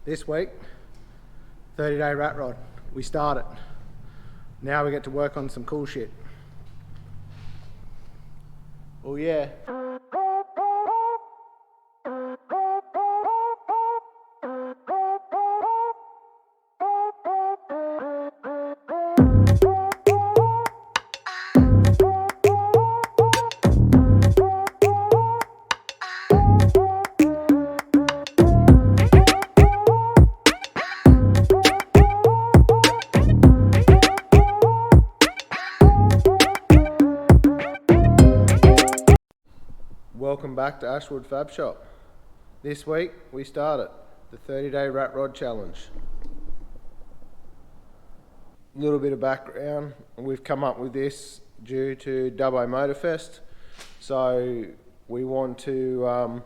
This week, 30-day rat rod. We started. Now we get to work on some cool shit. Oh yeah. Welcome back to Ashwood Fab Shop. This week we started the 30-day rat rod challenge. A little bit of background, we've come up with this due to Dubbo Motorfest. So we want to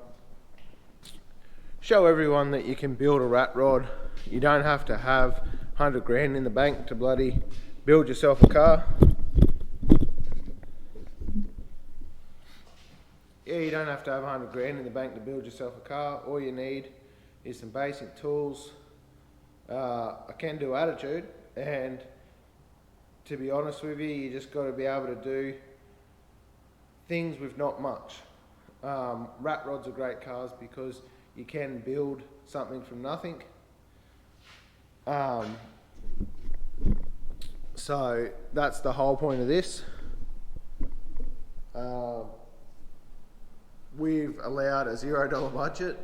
show everyone that you can build a rat rod. You don't have to have 100 grand in the bank to bloody build yourself a car. Yeah, you don't have to have 100 grand in the bank to build yourself a car. All you need is some basic tools, a can-do attitude, and to be honest with you, you just got to be able to do things with not much. Rat rods are great cars because you can build something from nothing. So that's the whole point of this. We've allowed a $0 budget.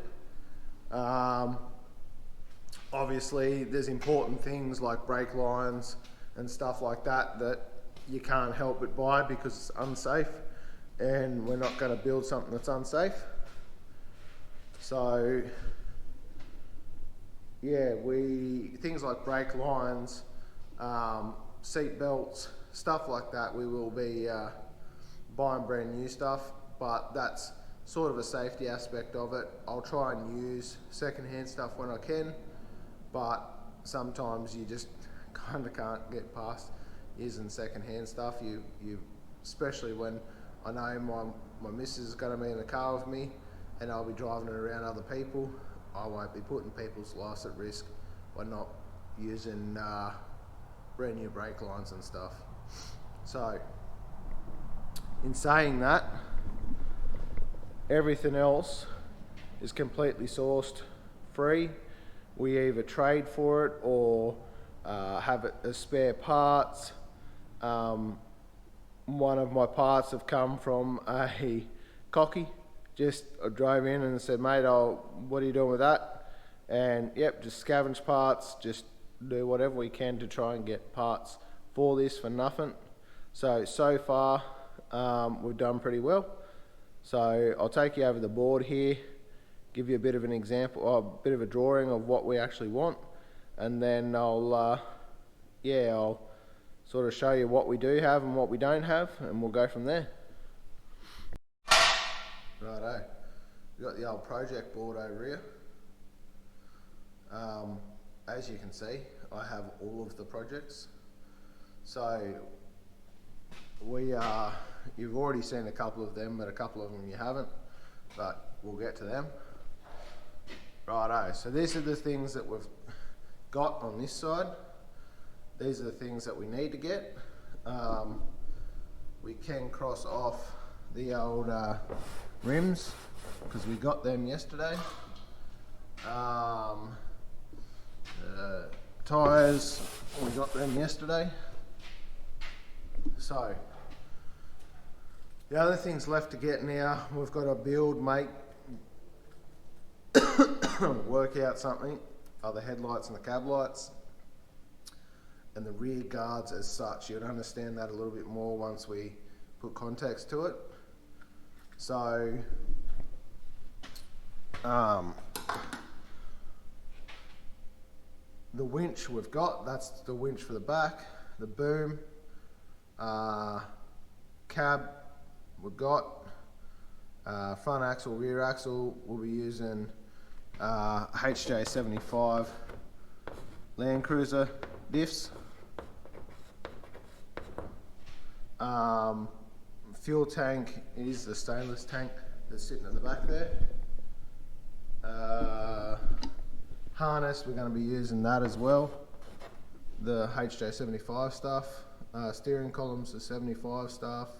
Obviously there's important things like brake lines and stuff like that that you can't help but buy because it's unsafe, and we're not going to build something that's unsafe. So yeah, things like brake lines, seat belts, stuff like that, we will be buying brand new stuff, but that's sort of a safety aspect of it. I'll try and use second-hand stuff when I can, but sometimes you just kind of can't get past using second-hand stuff. You especially when I know my missus is going to be in the car with me and I'll be driving it around other people. I won't be putting people's lives at risk by not using brand new brake lines and stuff. So in saying that, everything else is completely sourced free. We either trade for it or have it as spare parts. One of my parts have come from a cocky. Just I drove in and said, mate, what are you doing with that? And yep, just scavenge parts, just do whatever we can to try and get parts for this for nothing. So far we've done pretty well. So I'll take you over the board here, give you a bit of an example, a bit of a drawing of what we actually want, and then I'll sort of show you what we do have and what we don't have, and we'll go from there. Righto, we've got the old project board over here. As you can see, I have all of the projects. So you've already seen a couple of them, but a couple of them you haven't, but we'll get to them. Righto, so these are the things that we've got on this side. These are the things that we need to get. We can cross off the old rims because we got them yesterday. Tyres, we got them yesterday. So the other things left to get now, we've got to build, make, work out something, are the headlights and the cab lights, and the rear guards as such. You'll understand that a little bit more once we put context to it. So, the winch we've got, that's the winch for the back, the boom, cab we've got, front axle, rear axle, we'll be using HJ75 Land Cruiser diffs. Fuel tank is the stainless tank that's sitting in the back there. Harness, we're going to be using that as well. The HJ75 stuff. Steering columns, the 75 stuff.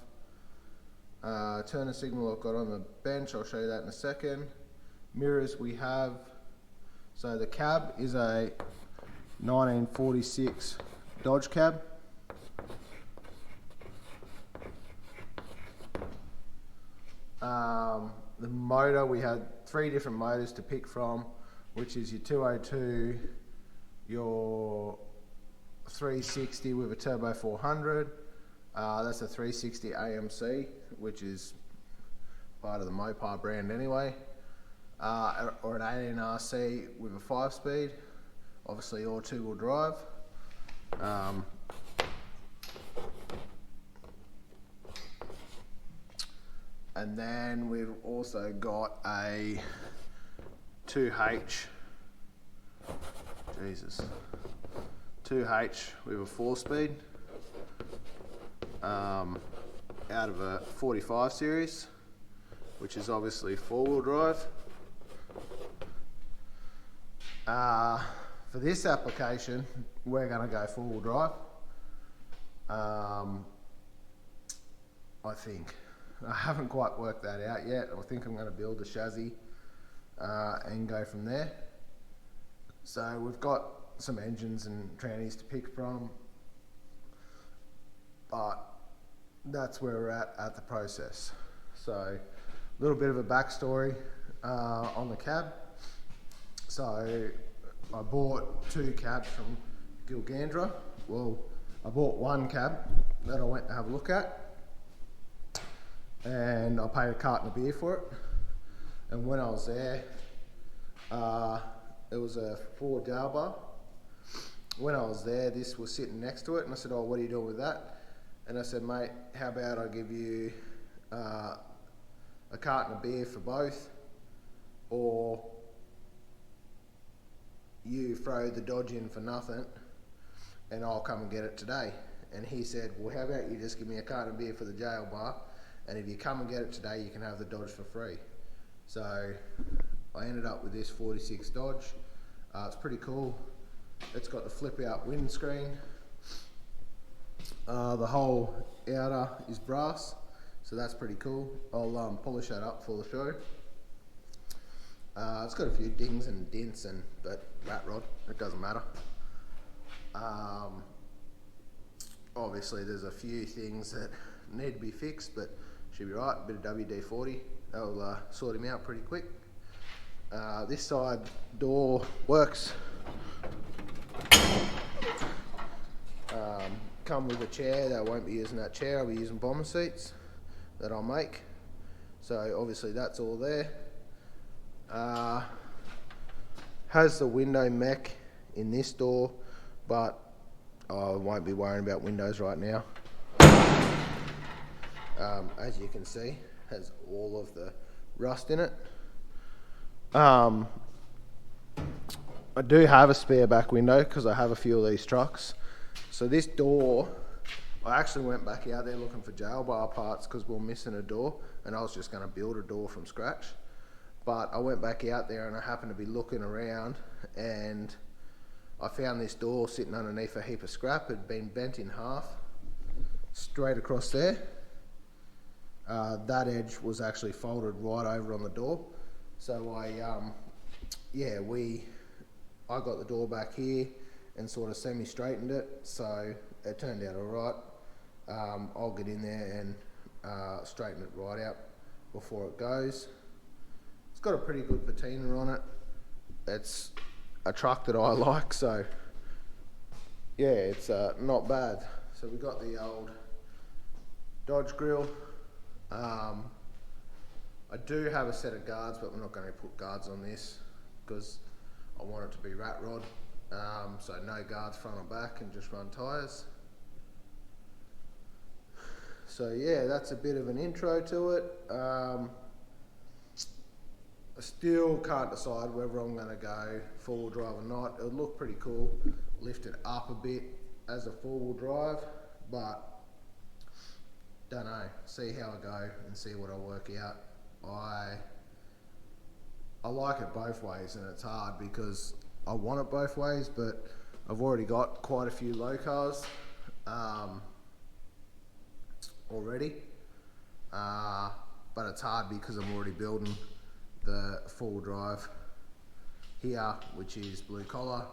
Turner signal I've got on the bench, I'll show you that in a second. Mirrors we have, so the cab is a 1946 Dodge cab. The motor, we had 3 different motors to pick from, which is your 202, your 360 with a turbo 400. That's a 360 AMC, which is part of the Mopar brand anyway, or an 18RC with a 5-speed, obviously all 2-wheel drive. And then we've also got a 2H with a 4-speed out of a 45 series, which is obviously 4-wheel drive. For this application, we're going to go 4-wheel drive. I think. I haven't quite worked that out yet. I think I'm going to build a chassis and go from there. So we've got some engines and trannies to pick from, but that's where we're at the process. So a little bit of a backstory on the cab. So I bought 2 cabs from Gilgandra. Well, I bought 1 cab that I went to have a look at, and I paid a carton of beer for it. And when I was there, it was a Ford Dalbar. When I was there, this was sitting next to it, and I said, "Oh, what are you doing with that?" And I said, "Mate, how about I give you a carton of beer for both, or you throw the Dodge in for nothing and I'll come and get it today." And he said, "Well, how about you just give me a carton of beer for the jail bar, and if you come and get it today, you can have the Dodge for free." So I ended up with this 46 Dodge. It's pretty cool. It's got the flip out windscreen. The whole outer is brass, so that's pretty cool. I'll polish that up for the show. It's got a few dings and dents, but rat rod, it doesn't matter. Obviously there's a few things that need to be fixed, but should be right. A bit of WD-40, that'll sort him out pretty quick. This side door works. Come with a chair. That won't be using that chair. I'll be using bomber seats that I'll make. So obviously that's all there. Has the window mech in this door, but I won't be worrying about windows right now. As you can see, has all of the rust in it. I do have a spare back window because I have a few of these trucks. So this door, I actually went back out there looking for jail bar parts because we were missing a door, and I was just going to build a door from scratch. But I went back out there and I happened to be looking around, and I found this door sitting underneath a heap of scrap. It had been bent in half straight across there. That edge was actually folded right over on the door. So I got the door back here and sort of semi-straightened it, so it turned out alright. I'll get in there and straighten it right out before it goes. It's got a pretty good patina on it. It's a truck that I like, so yeah, it's not bad. So we got the old Dodge grill. I do have a set of guards, but we're not going to put guards on this because I want it to be rat rod. So no guards front or back, and just run tyres. So yeah, that's a bit of an intro to it. I still can't decide whether I'm going to go 4-wheel drive or not. It would look pretty cool, lift it up a bit as a 4-wheel drive, but don't know. See how I go and see what I work out. I like it both ways, and it's hard because I want it both ways, but I've already got quite a few low cars already, but it's hard because I'm already building the four-wheel drive here, which is blue collar.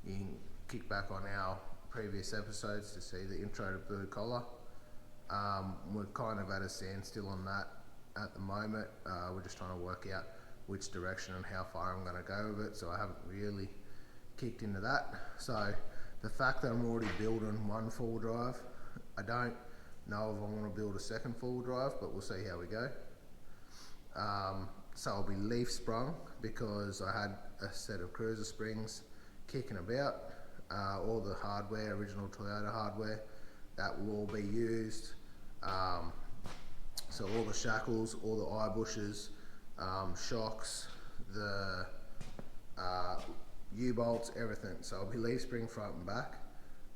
You can kick back on our previous episodes to see the intro to blue collar. We're kind of at a standstill on that at the moment. We're just trying to work out which direction and how far I'm going to go with it, so I haven't really kicked into that. So the fact that I'm already building one four-wheel drive, I don't know if I want to build a second four-wheel drive, but we'll see how we go. So I'll be leaf sprung because I had a set of cruiser springs kicking about. All the hardware, original Toyota hardware, that will all be used. So all the shackles, all the eye bushes, shocks, the U-bolts, everything. So I'll be leaf spring front and back.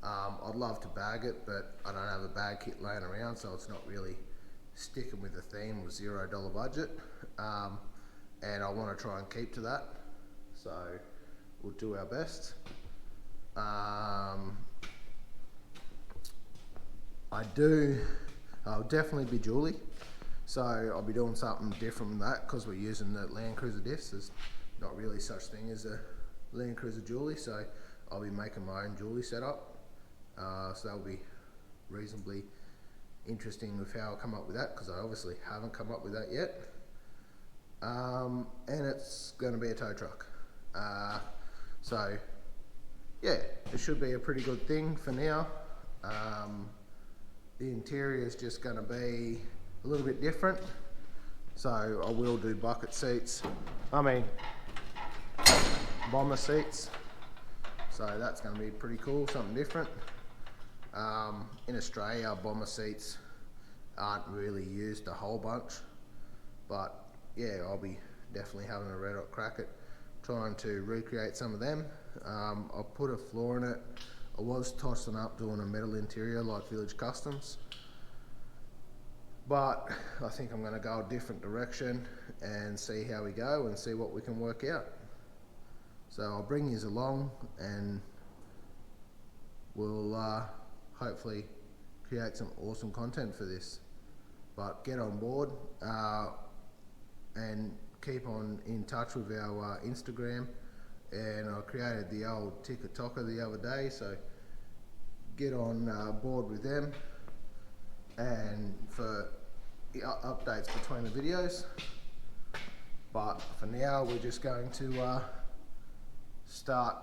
I'd love to bag it, but I don't have a bag kit laying around, so it's not really sticking with the theme with $0 budget. And I want to try and keep to that, so we'll do our best. I'll definitely be dually, so I'll be doing something different from that because we're using the Land Cruiser diffs. There's not really such thing as a Land Cruiser dually, so I'll be making my own dually setup. So that'll be reasonably interesting with how I come up with that, because I obviously haven't come up with that yet. And it's going to be a tow truck. So yeah, it should be a pretty good thing for now. The interior is just going to be a little bit different. So I will do bucket seats. Bomber seats. So that's going to be pretty cool, something different. In Australia, bomber seats aren't really used a whole bunch, but yeah, I'll be definitely having a red hot crack at trying to recreate some of them. I'll put a floor in it. I was tossing up doing a metal interior like Village Customs, but I think I'm going to go a different direction and see how we go and see what we can work out. So I'll bring you along and we'll hopefully create some awesome content for this. But get on board and keep on in touch with our Instagram. And I created the old TikTok the other day, so get on board with them and for updates between the videos. But for now, we're just going to start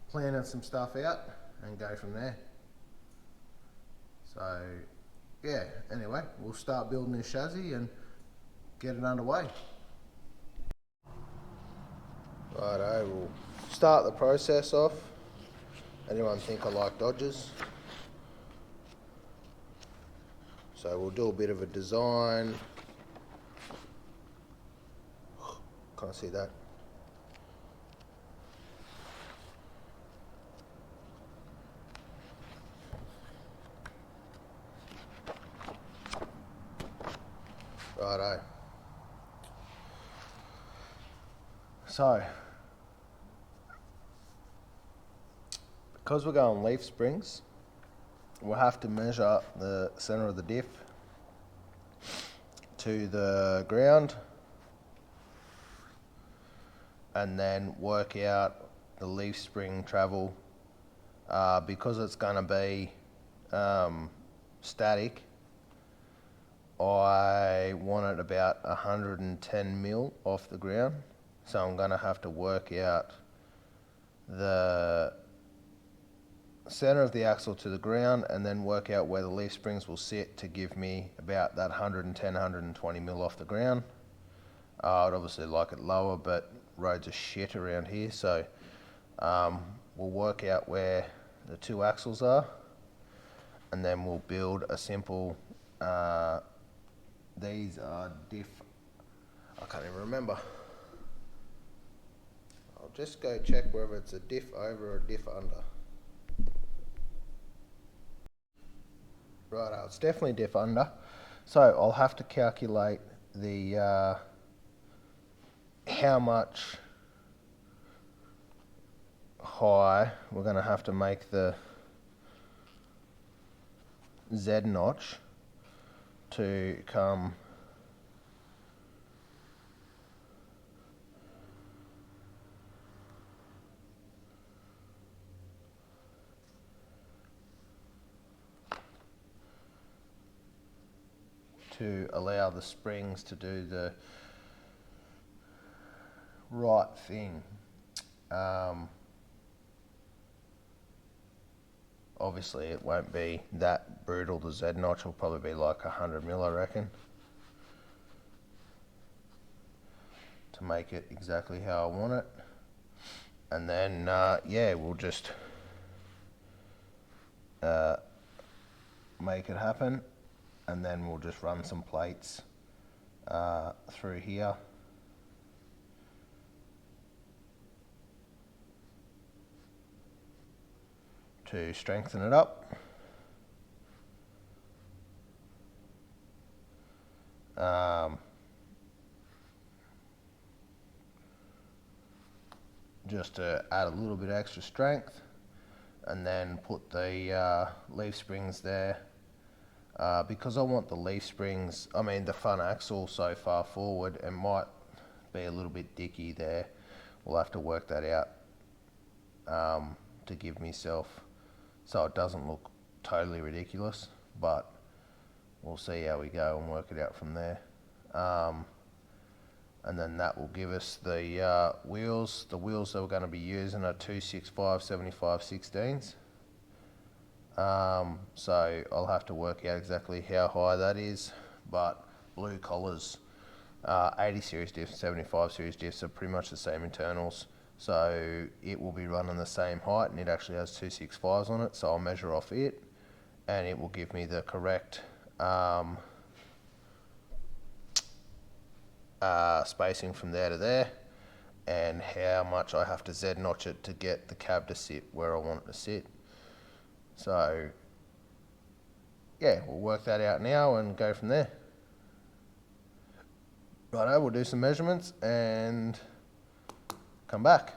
planning some stuff out and go from there. So yeah, anyway, we'll start building this chassis and get it underway. Righto, we'll start the process off. Anyone think I like Dodges? So we'll do a bit of a design. Can't see that. Righto. So, because we're going leaf springs, we'll have to measure the center of the diff to the ground and then work out the leaf spring travel. Because it's going to be static, I want it about 110 mil off the ground, so I'm going to have to work out the center of the axle to the ground and then work out where the leaf springs will sit to give me about that 110, 120 mil off the ground. I'd obviously like it lower, but roads are shit around here, so we'll work out where the two axles are and then we'll build a simple these are diff, I can't even remember. I'll just go check whether it's a diff over or a diff under. Right, it's definitely diff under. So I'll have to calculate the how much high, we're going to have to make the Z notch to come to allow the springs to do the right thing. Obviously it won't be that brutal. The Z notch will probably be like 100 mil, I reckon, to make it exactly how I want it. And then yeah, we'll just make it happen, and then we'll just run some plates through here to strengthen it up. Just to add a little bit of extra strength, and then put the leaf springs there. Because I want the leaf springs, I mean the front axle so far forward, it might be a little bit dicky there. We'll have to work that out to give myself so it doesn't look totally ridiculous, but we'll see how we go and work it out from there. And then that will give us the wheels. The wheels that we're going to be using are 265 75/16s. So I'll have to work out exactly how high that is, but blue collars, 80 series diffs, 75 series diffs are pretty much the same internals, so it will be running the same height, and it actually has 265s on it, so I'll measure off it and it will give me the correct spacing from there to there, and how much I have to Z notch it to get the cab to sit where I want it to sit. So yeah, we'll work that out now and go from there. Righto, we'll do some measurements and come back.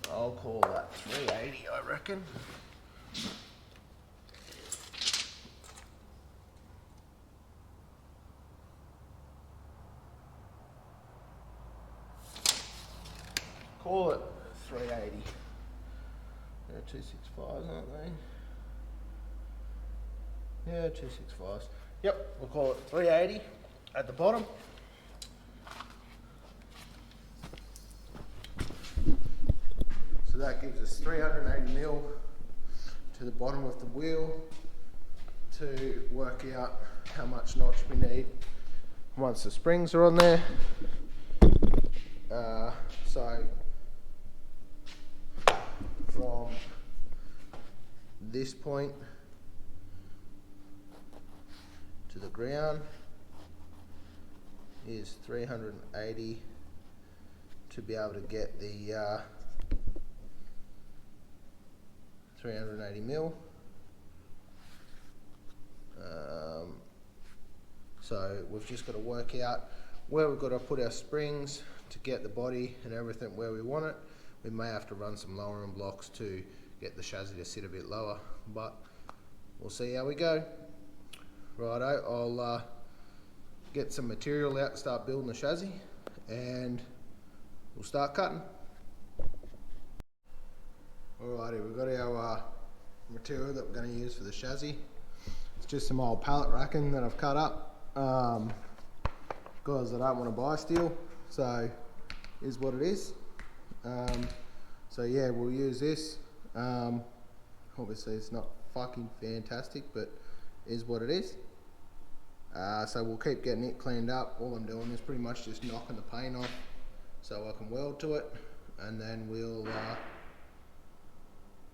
I'll call that 380, I reckon. Call it 380. They're 265s, aren't they? Yeah, 265s. Yep, we'll call it 380 at the bottom. So that gives us 380 mil to the bottom of the wheel to work out how much notch we need once the springs are on there. So from this point to the ground is 380 to be able to get the 380 mil. So we've just got to work out where we've got to put our springs to get the body and everything where we want it. We may have to run some lowering blocks to get the chassis to sit a bit lower, but we'll see how we go. Righto, I'll get some material out, start building the chassis, and we'll start cutting. Alrighty, we've got our material that we're going to use for the chassis. It's just some old pallet racking that I've cut up because I don't want to buy steel, so is what it is. So yeah, we'll use this. Obviously it's not fucking fantastic, but is what it is. So we'll keep getting it cleaned up. All I'm doing is pretty much just knocking the paint off so I can weld to it, and then we'll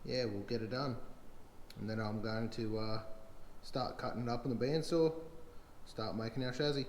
yeah, we'll get it done. And then I'm going to start cutting it up on the bandsaw, start making our chassis.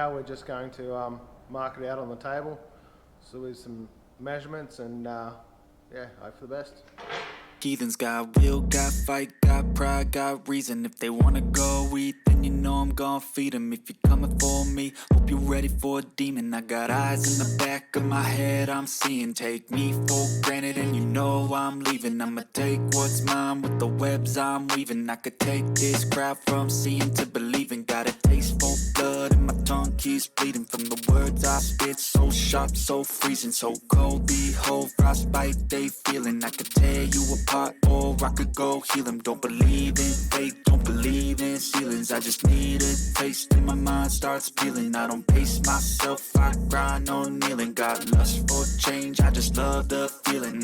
now we're just going to mark it out on the table, so with some measurements, and yeah, hope for the best. Heathens got will, got fight, got pride, got reason. If they wanna go eat, then you know I'm gon' feed them. If you're coming for me, hope you're ready for a demon. I got eyes in the back of my head, I'm seeing. Take me for granted and you know I'm leaving. I'ma take what's mine with the webs I'm weaving. I could take this crowd from seeing to believing. Got a taste for blood and my tongue keeps bleeding. From the words I spit, so sharp, so freezing, so cold. Behold, frostbite they feeling. I could tear you apart or I could go heal them. Don't believe in fate, don't believe in ceilings. I just need a taste and my mind starts peeling. I don't pace myself, I grind on kneeling. Got lust for change, I just love the feeling.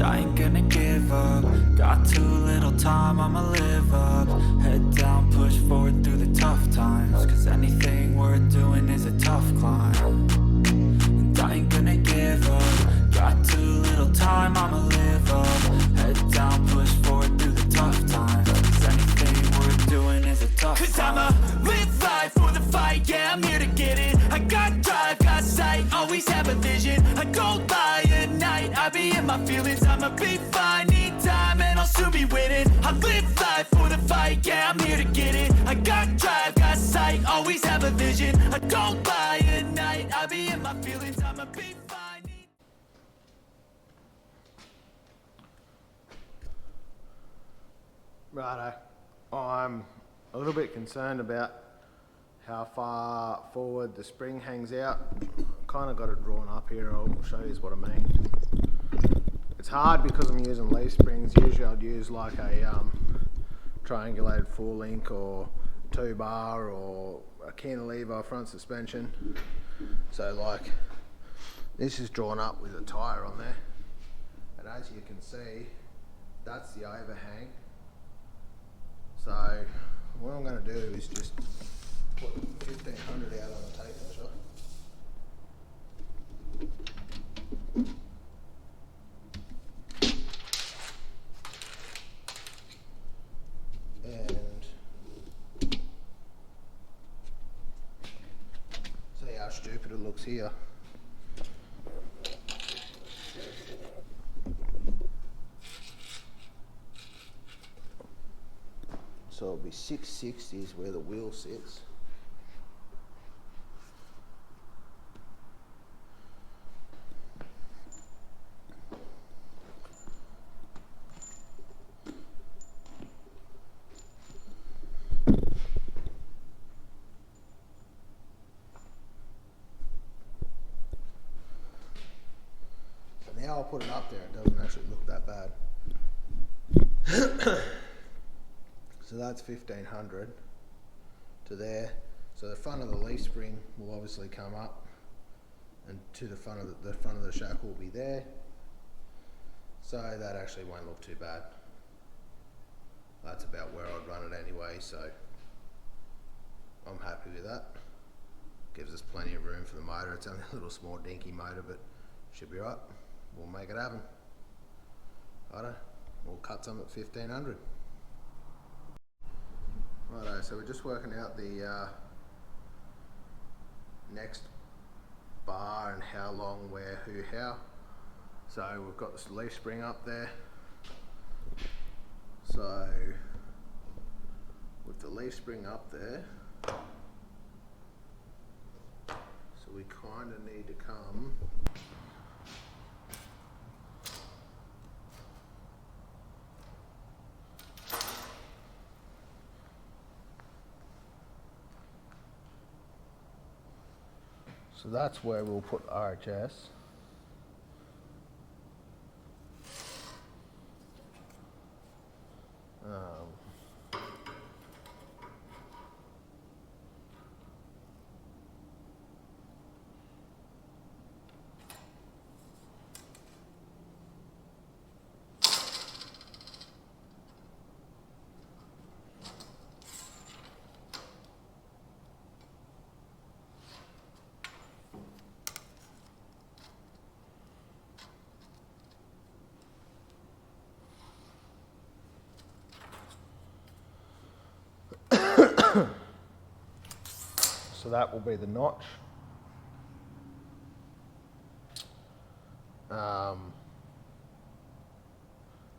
I ain't gonna give up. Got too little time, I'ma live up. Head down, push forward through the tough times. Cause anything worth doing is a tough climb. And I ain't gonna give up. Got too little time, I'ma live up. Head down, push forward through the tough times. Cause anything worth doing is a tough climb. Cause I'ma live life for the fight, yeah, I'm here to get it. I got drive, got sight, always have a vision. I don't lie at night, I be in my feelings. I'ma be fine, need time, and I'll soon be winning. I live life for the fight, yeah, I'm here to get it. I got drive, got sight, always have a vision. I don't lie at night, I be in my feelings. I'ma be fine. Righto, I'm a little bit concerned about how far forward the spring hangs out. Kind of got it drawn up here, I'll show you what I mean. It's hard because I'm using leaf springs. Usually I'd use like a triangulated 4-link or 2-bar or a cantilever front suspension. So like this is drawn up with a tyre on there, and as you can see, that's the overhang. So what I'm going to do is just put 1500 out on the tape measure. And see how stupid it looks here. So it'll be 660 is where the wheel sits. So now I'll put it up there, it doesn't actually look that bad. So that's 1500 to there. So the front of the leaf spring will obviously come up, and to the front of the shackle will be there. So that actually won't look too bad. That's about where I'd run it anyway, so I'm happy with that. Gives us plenty of room for the motor. It's only a little small dinky motor, but should be right. We'll make it happen. Righto, we'll cut some at 1500. Righto, so we're just working out the next bar and how long, where, who, how. So we've got this leaf spring up there. So with the leaf spring up there, so we kind of need to come so that's where we'll put RHS. So that will be the notch. I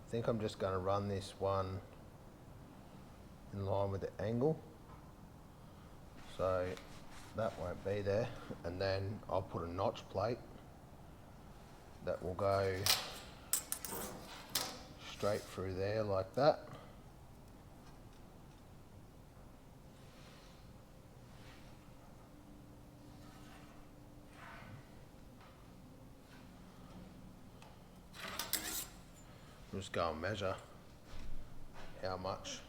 think I'm just going to run this one in line with the angle, so that won't be there, and then I'll put a notch plate that will go straight through there like that. Just go and measure how much.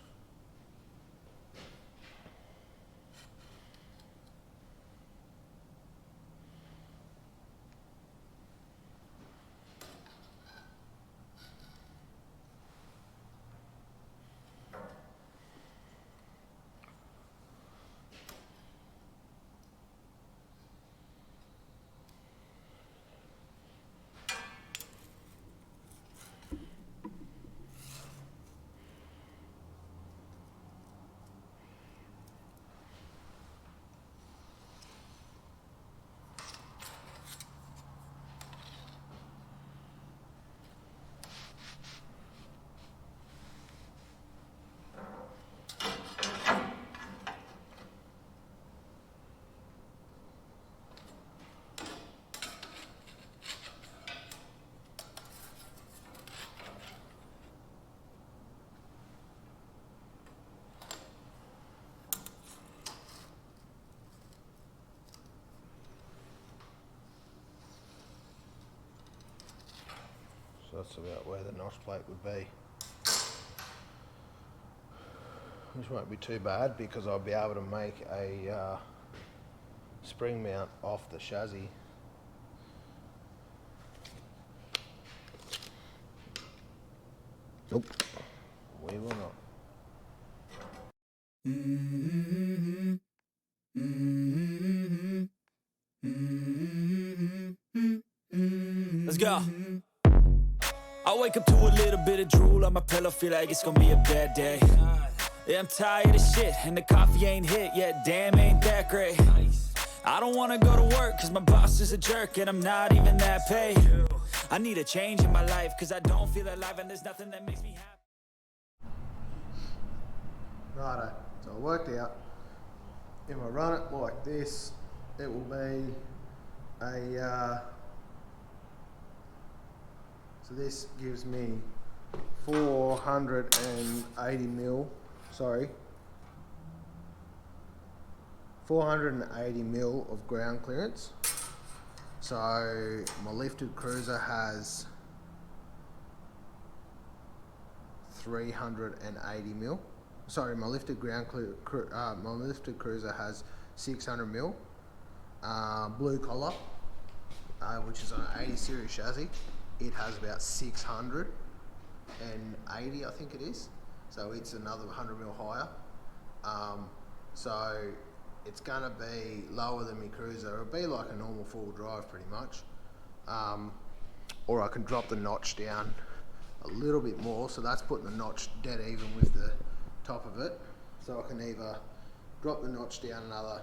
So that's about where the notch plate would be. Which won't be too bad because I'll be able to make a spring mount off the chassis. Nope, we will not. Let's go. I wake up to a little bit of drool on my pillow, feel like it's gonna be a bad day. Yeah, I'm tired of shit, and the coffee ain't hit yet, damn, ain't that great. I don't wanna go to work, cause my boss is a jerk, and I'm not even that paid. I need a change in my life, cause I don't feel alive, and there's nothing that makes me happy. Righto, so I worked out, if I run it like this, it will be a, so this gives me 480 mil, 480 mil of ground clearance. So my lifted cruiser has 380 mil. Sorry, my lifted my lifted cruiser has 600 mil. Blue collar, which is on an 80 series chassis, it has about 680, I think it is. So it's another 100 mil higher. So it's gonna be lower than my cruiser. It'll be like a normal four-wheel drive pretty much. Or I can drop the notch down a little bit more, so that's putting the notch dead even with the top of it. So I can either drop the notch down another,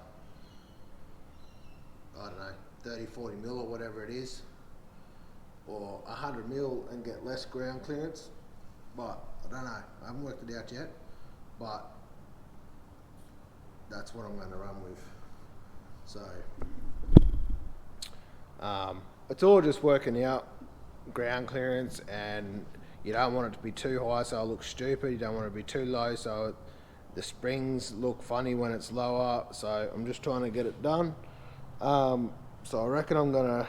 I don't know, 30, 40 mil or whatever it is, or 100 mil and get less ground clearance. But I don't know, I haven't worked it out yet, but that's what I'm going to run with. So it's all just working out ground clearance, and you don't want it to be too high so it looks stupid. You don't want it to be too low so the springs look funny when it's lower. So I'm just trying to get it done. So I reckon I'm gonna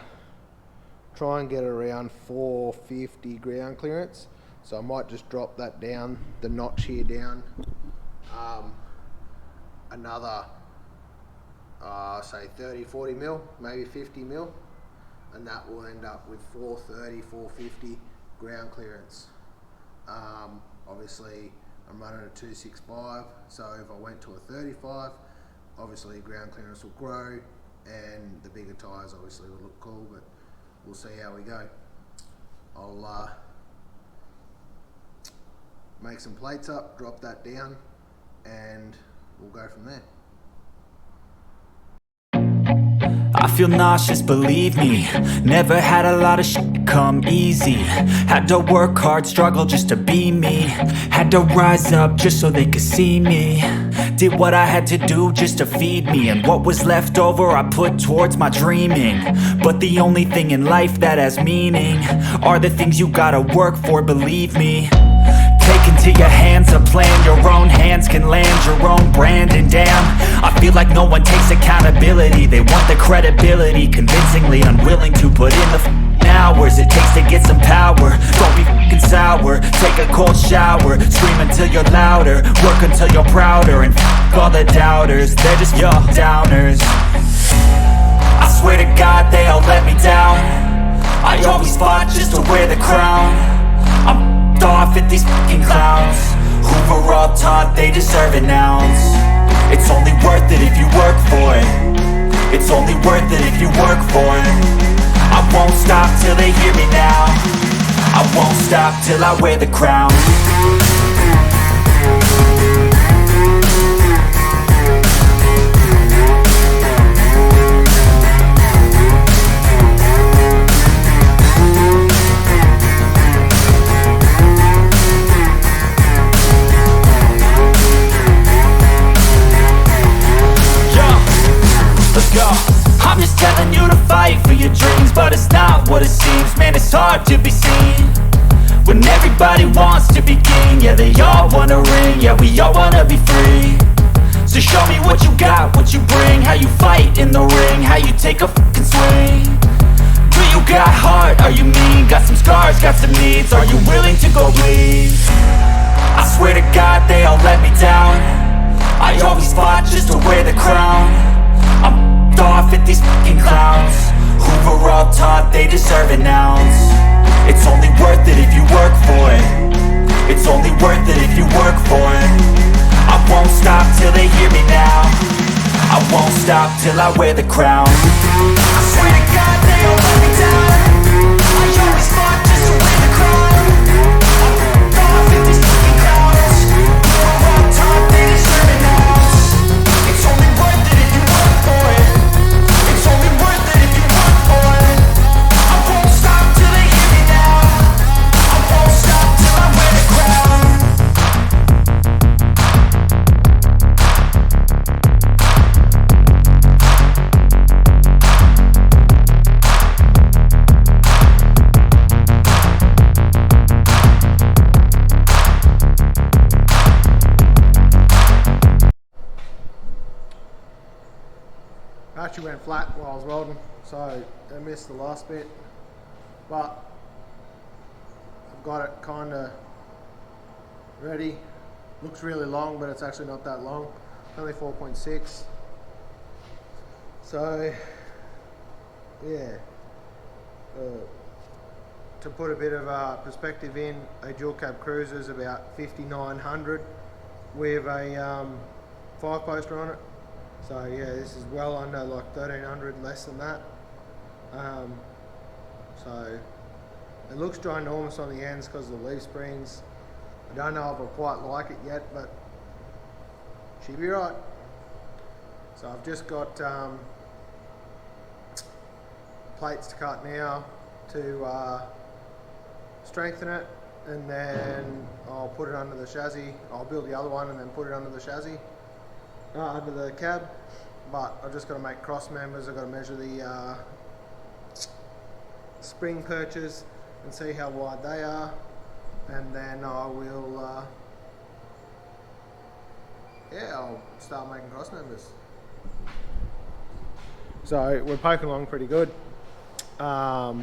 try and get around 450 ground clearance. So I might just drop that down, the notch here down, another say 30, 40 mil, maybe 50 mil, and that will end up with 430, 450 ground clearance. Obviously I'm running a 265, so if I went to a 35, obviously ground clearance will grow and the bigger tyres obviously will look cool, but we'll see how we go. I'll make some plates up, drop that down, and we'll go from there. I feel nauseous, believe me. Never had a lot of shit come easy. Had to work hard, struggle just to be me. Had to rise up just so they could see me. Did what I had to do just to feed me. And what was left over I put towards my dreaming. But the only thing in life that has meaning are the things you gotta work for, believe me. Take into your hands a plan. Your own hands can land your own brand. And damn, I feel like no one takes accountability. They want the credibility, convincingly unwilling to put in the hours it takes to get some power. Don't be f***ing sour. Take a cold shower. Scream until you're louder. Work until you're prouder. And f*** all the doubters, they're just your downers. I swear to God they all let me down. I always fought just to wear the crown. I'm off at these fucking clowns who were all taught they deserve an ounce. It's only worth it if you work for it. It's only worth it if you work for it. I won't stop till they hear me now. I won't stop till I wear the crown. I'm just telling you to fight for your dreams, but it's not what it seems. Man, it's hard to be seen when everybody wants to be king. Yeah, they all wanna ring, yeah, we all wanna be free. So show me what you got, what you bring, how you fight in the ring, how you take a fucking swing. Do you got heart, are you mean? Got some scars, got some needs, are you willing to go bleed? I swear to God they all let me down. I always fought just to wear the crown. I'm off at these fucking clowns who were all taught they deserve an ounce. It's only worth it if you work for it. It's only worth it if you work for it. I won't stop till they hear me now. I won't stop till I wear the crown. I swear to God they all let me down. I always fought just to wear the crown. I'm off at these fucking clowns who were all taught they deserve an ounce. It's only worth it if you work for it. It's only worth it if you work for it. I won't stop till they hear me now. I won't stop till I wear the crown. Battery went flat while I was welding, so I missed the last bit, but I've got it kind of ready. Looks really long, but it's actually not that long, only 4.6. So yeah, to put a bit of perspective in, a dual cab cruiser is about 5,900 with a 5-poster on it. So yeah, this is well under like 1,300, less than that. So it looks ginormous on the ends because of the leaf springs. I don't know if I quite like it yet, but she'll be right. So I've just got plates to cut now to strengthen it, and then I'll put it under the chassis. I'll build the other one and then put it under the chassis. Under the cab, but I've just got to make cross members. I've got to measure the spring perches and see how wide they are, and then I will I'll start making cross members. So we're poking along pretty good. I'll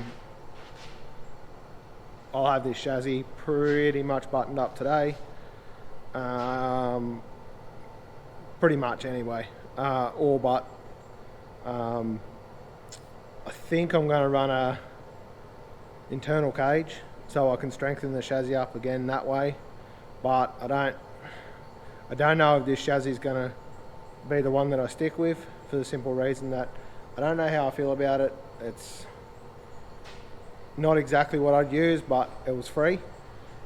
have this chassis pretty much buttoned up today. Pretty much anyway, all but I think I'm going to run a internal cage so I can strengthen the chassis up again that way, but I don't know if this chassis is going to be the one that I stick with, for the simple reason that I don't know how I feel about it. It's not exactly what I'd use, but it was free,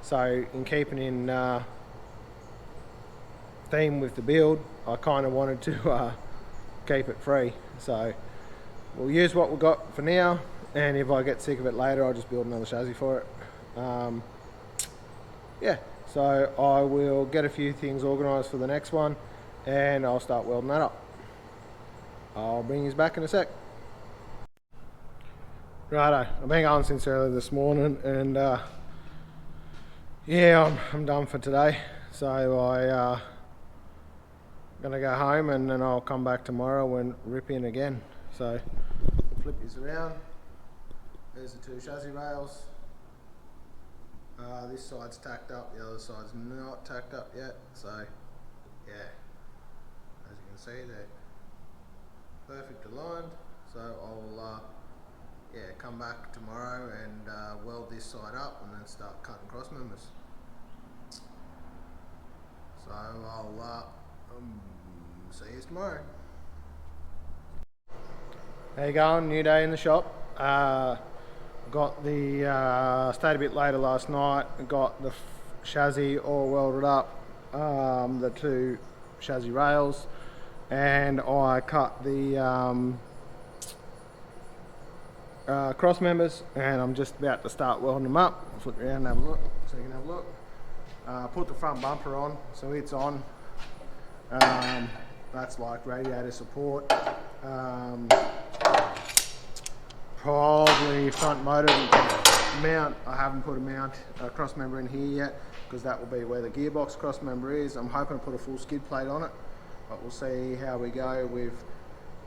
so in keeping in theme with the build, I kind of wanted to keep it free. So we'll use what we've got for now, and if I get sick of it later, I'll just build another chassis for it. Yeah, so I will get a few things organised for the next one, and I'll start welding that up. I'll bring you back in a sec. Righto, I've been going since early this morning, and yeah, I'm done for today. So I gonna go home, and then I'll come back tomorrow and rip in again. So flip these around. There's the two chassis rails. This side's tacked up, the other side's not tacked up yet. So yeah, as you can see, they're perfect aligned. So I'll yeah, come back tomorrow and weld this side up and then start cutting cross members. So I'll see you tomorrow. How you going? New day in the shop. Got the stayed a bit later last night. Got the chassis all welded up, the two chassis rails, and I cut the cross members, and I'm just about to start welding them up. I'll flip around and have a look so you can have a look. Put the front bumper on, so it's on. That's like radiator support. Probably front motor mount. I haven't put a cross member in here yet, because that will be where the gearbox cross member is. I'm hoping to put a full skid plate on it, but we'll see how we go with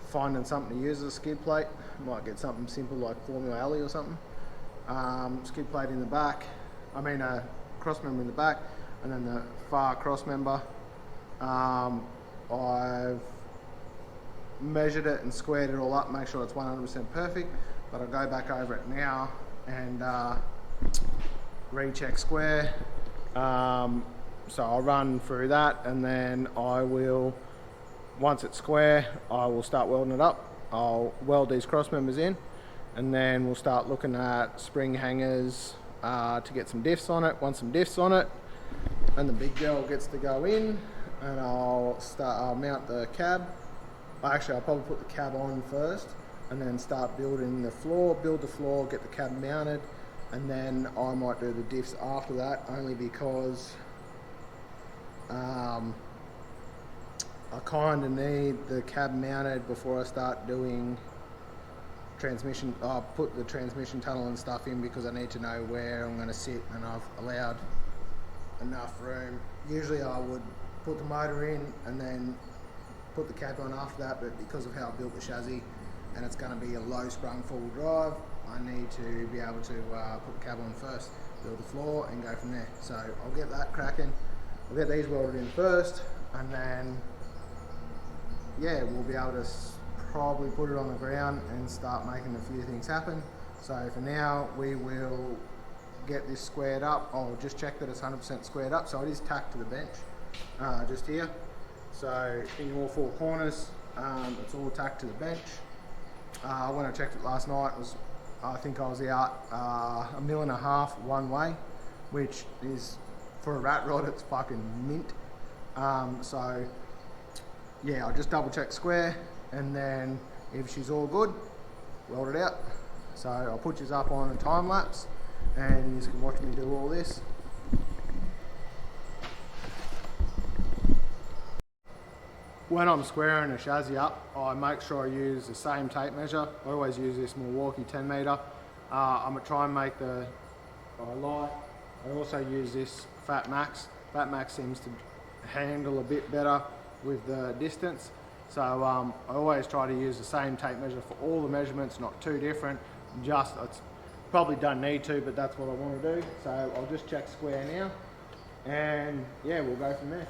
finding something to use as a skid plate. Might get something simple like Formula Alley or something. Skid plate in the back, a cross member in the back, and then the far cross member. I've measured it and squared it all up, make sure it's 100% perfect, but I'll go back over it now and recheck square. So I'll run through that, and then I will, once it's square, I will start welding it up. I'll weld these cross members in, and then we'll start looking at spring hangers to get some diffs on it. Once some diffs on it, and the big girl gets to go in, and I'll mount the cab. Actually, I'll probably put the cab on first, and then start building the floor, build the floor, get the cab mounted, and then I might do the diffs after that, only because I kind of need the cab mounted before I start doing transmission. I'll put the transmission tunnel and stuff in, because I need to know where I'm going to sit, and I've allowed enough room. Usually I would put the motor in and then put the cab on after that, but because of how I built the chassis and it's going to be a low sprung four-wheel drive, I need to be able to put the cab on first, build the floor, and go from there. So I'll get that cracking. I'll get these welded in first, and then yeah, we'll be able to probably put it on the ground and start making a few things happen. So for now, we will get this squared up. I'll just check that it's 100% squared up. So it is tacked to the bench just here. So in all four corners, it's all tacked to the bench. When I checked it last night, I think I was out 1.5 mil one way, which is, for a rat rod, it's fucking mint. So yeah, I'll just double check square, and then if she's all good, weld it out. So I'll put you up on a time lapse, and you can watch me do all this. When I'm squaring a chassis up, I make sure I use the same tape measure. I always use this Milwaukee 10 meter. I'm gonna try and make the light. I also use this Fat Max. Fat Max seems to handle a bit better with the distance. So I always try to use the same tape measure for all the measurements, not too different. It's probably don't need to, but that's what I want to do. So I'll just check square now, and yeah, we'll go from there.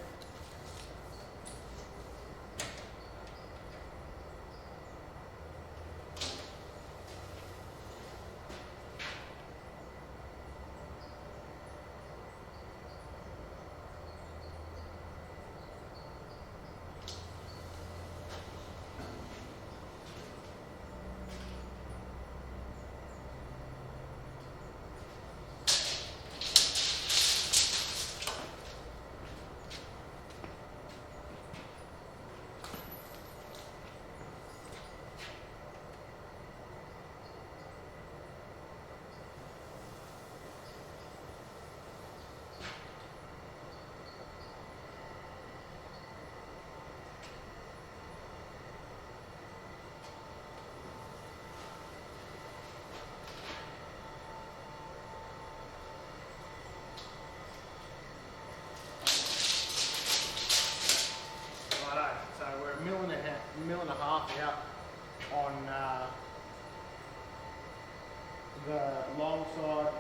the long side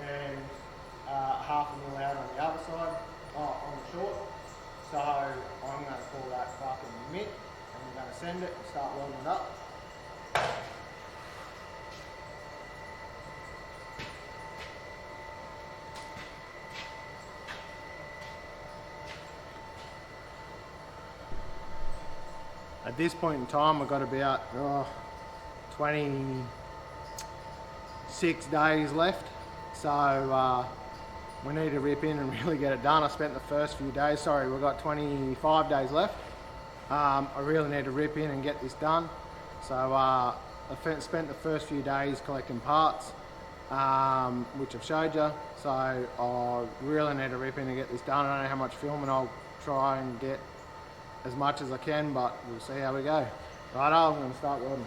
and half a mil out on the other side, on the short. So I'm going to call that fucking mitt, and we're going to send it and start welding it up. At this point in time, I've got about 26 days left, so we need to rip in and really get it done. I spent the first few days, we've got 25 days left. I really need to rip in and get this done. So I spent the first few days collecting parts, which I've showed you. So I really need to rip in and get this done. I don't know how much filming I'll try and get as much as I can, but we'll see how we go. Righto, I'm going to start welding.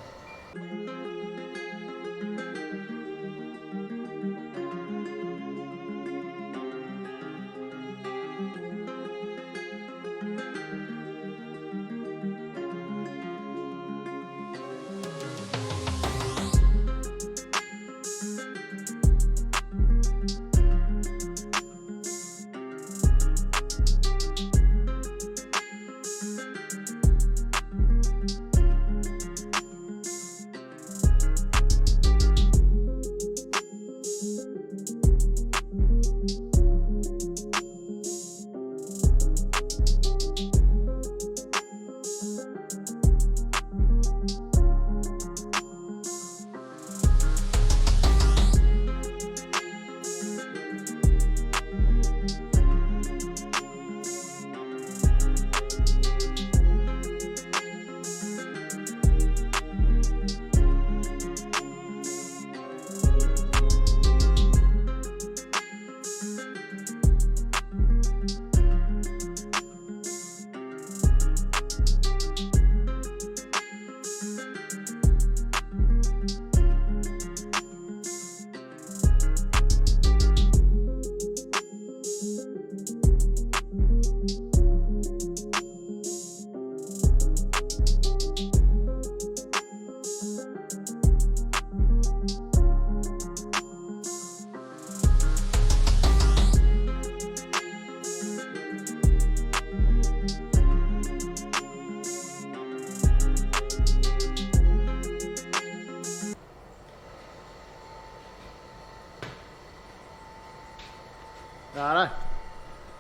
Righto,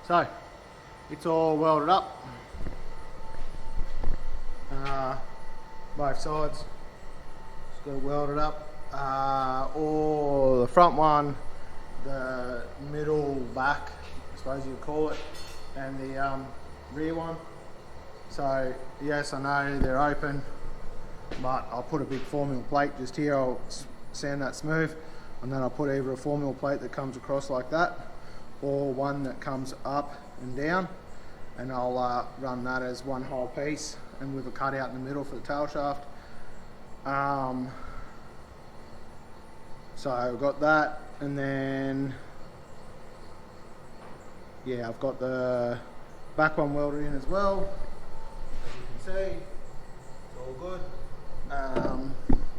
so it's all welded up, both sides, just got it welded up, or the front one, the middle back, I suppose you'd call it, and the rear one. So yes, I know they're open, but I'll put a big 4mm plate just here. I'll sand that smooth, and then I'll put either a 4mm plate that comes across like that, or one that comes up and down, and I'll run that as one whole piece, and with a cutout in the middle for the tail shaft. So I've got that, and then yeah, I've got the back one welded in as well. As you can see, it's all good.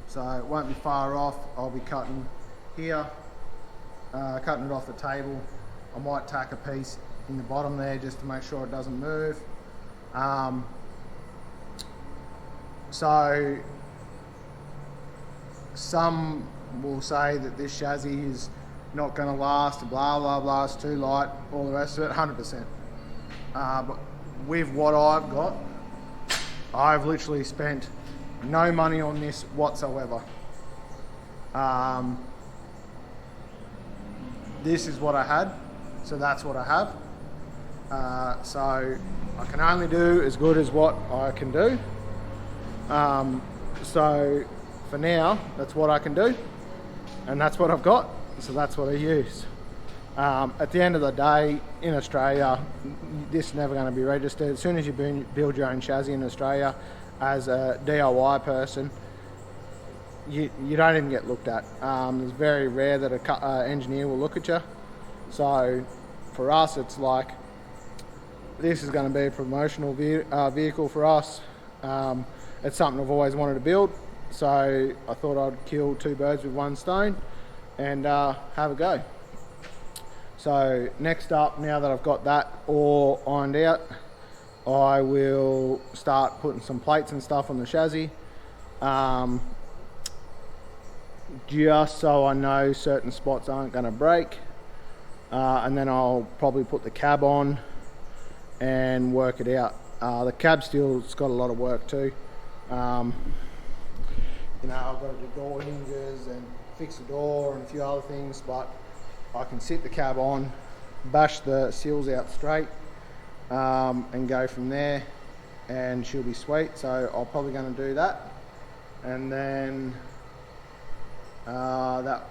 So it won't be far off. I'll be cutting here, cutting it off the table. I might tack a piece in the bottom there just to make sure it doesn't move. So some will say that this chassis is not going to last, blah blah blah, it's too light, all the rest of it. 100%. But with what I've got, I've literally spent no money on this whatsoever. This is what I had, so that's what I have. So I can only do as good as what I can do. So for now, that's what I can do, and that's what I've got, so that's what I use. At the end of the day, in Australia, this is never going to be registered. As soon as you build your own chassis in Australia as a DIY person, you don't even get looked at. It's very rare that an engineer will look at you. So for us, it's like, this is going to be a promotional vehicle for us. It's something I've always wanted to build, so I thought I'd kill two birds with one stone and have a go. So next up, now that I've got that all ironed out, I will start putting some plates and stuff on the chassis, just so I know certain spots aren't going to break, and then I'll probably put the cab on and work it out. The cab still's got a lot of work too. You know, I've got to do door hinges and fix the door and a few other things, but I can sit the cab on, bash the seals out straight, and go from there, and she'll be sweet. So I'm probably going to do that, and then that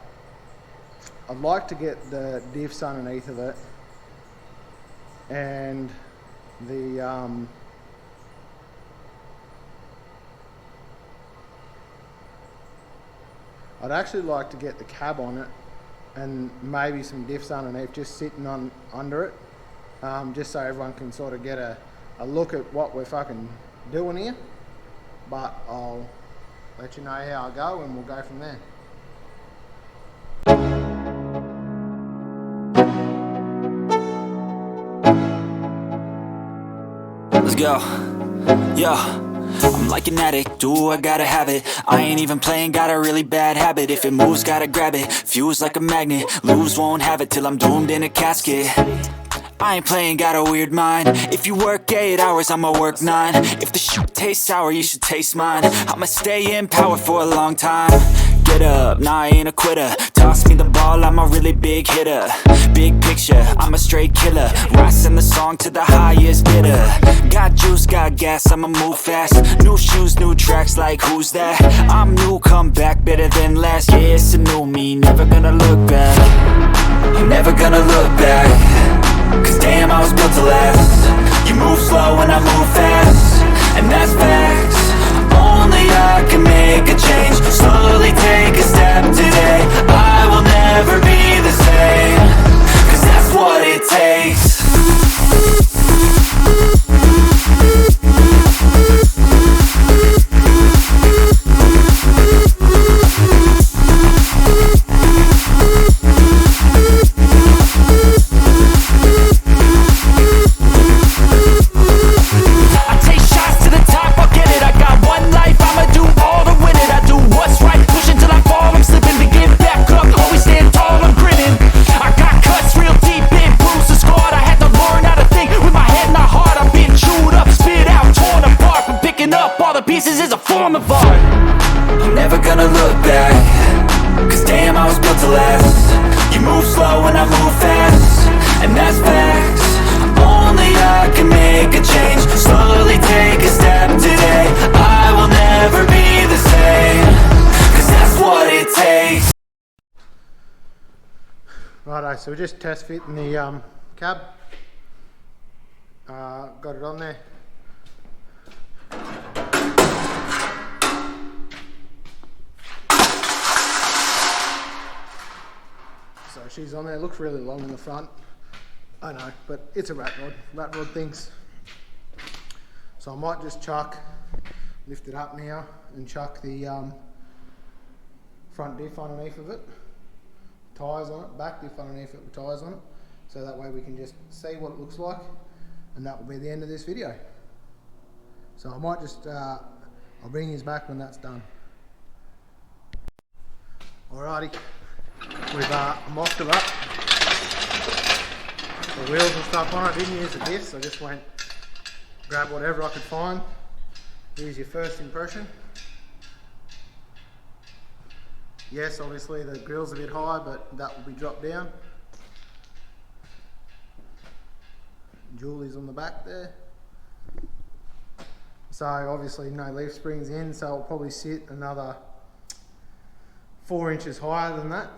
I'd like to get the diffs underneath of it, and the I'd actually like to get the cab on it and maybe some diffs underneath, just sitting on under it, just so everyone can sort of get a look at what we're fucking doing here. But I'll let you know how I go and we'll go from there. Let's go. Yo, I'm like an addict, do I gotta have it. I ain't even playing, got a really bad habit. If it moves, gotta grab it, fuse like a magnet. Lose, won't have it till I'm doomed in a casket. I ain't playing, got a weird mind. If you work 8 hours, I'ma work 9. If the shit tastes sour, you should taste mine. I'ma stay in power for a long time. Get up, nah, I ain't a quitter. Toss me the ball, I'm a really big hitter. Big picture, I'm a straight killer. Rising the song to the highest bidder. Got juice, got gas, I'ma move fast. New shoes, new tracks, like who's that? I'm new, come back, better than last. Yeah, it's a new me, never gonna look back. I'm never gonna look back, cause damn, I was built to last. You move slow and I move fast, and that's facts. Only I can make a change. Slowly take a step today. I will never be the same, cause that's what it takes. Pieces is a form of art. I'm never gonna look back, cause damn, I was built to last. You move slow and I move fast, and that's facts. Only I can make a change. Slowly take a step today. I will never be the same, cause that's what it takes. Righto, so we're just test fitting the cab. Got it on there. So she's on there, looks really long in the front. I know, but it's a rat rod things. So I might just lift it up now and chuck the front diff underneath of it, tyres on it, back diff underneath it with tyres on it, so that way we can just see what it looks like, and that will be the end of this video. So I might just, I'll bring his back when that's done. Alrighty. We've mocked it up. The wheels and stuff on it. I didn't use the diffs, I just went grab whatever I could find. Here's your first impression. Yes, obviously the grill's a bit high, but that will be dropped down. Julie's on the back there. So obviously no leaf springs in, so I'll probably sit another 4 inches higher than that,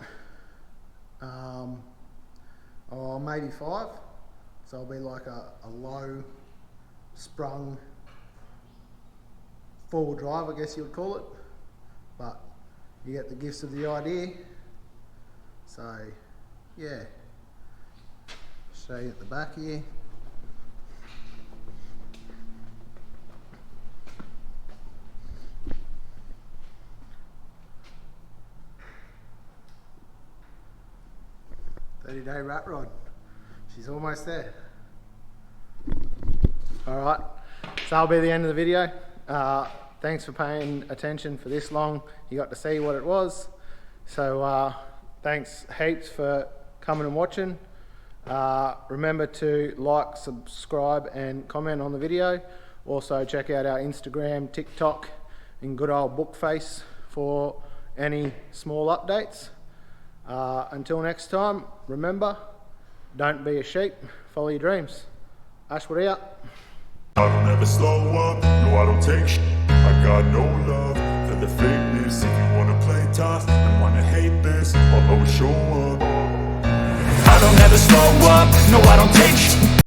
or maybe 5, so it'll be like a low sprung forward drive, I guess you would call it, but you get the gist of the idea. So yeah, show you at the back here. 30-day rat rod. She's almost there. Alright, so that'll be the end of the video. Thanks for paying attention for this long. You got to see what it was. So thanks heaps for coming and watching. Remember to like, subscribe and comment on the video. Also check out our Instagram, TikTok and good old Bookface for any small updates. Until next time, remember, don't be a sheep, follow your dreams. Ashwood out. I don't ever slow up, no I don't take shit. I got no love for the fakeness. If you wanna play tough and wanna hate this, I'll always show up. I don't ever slow up, no I don't take shit.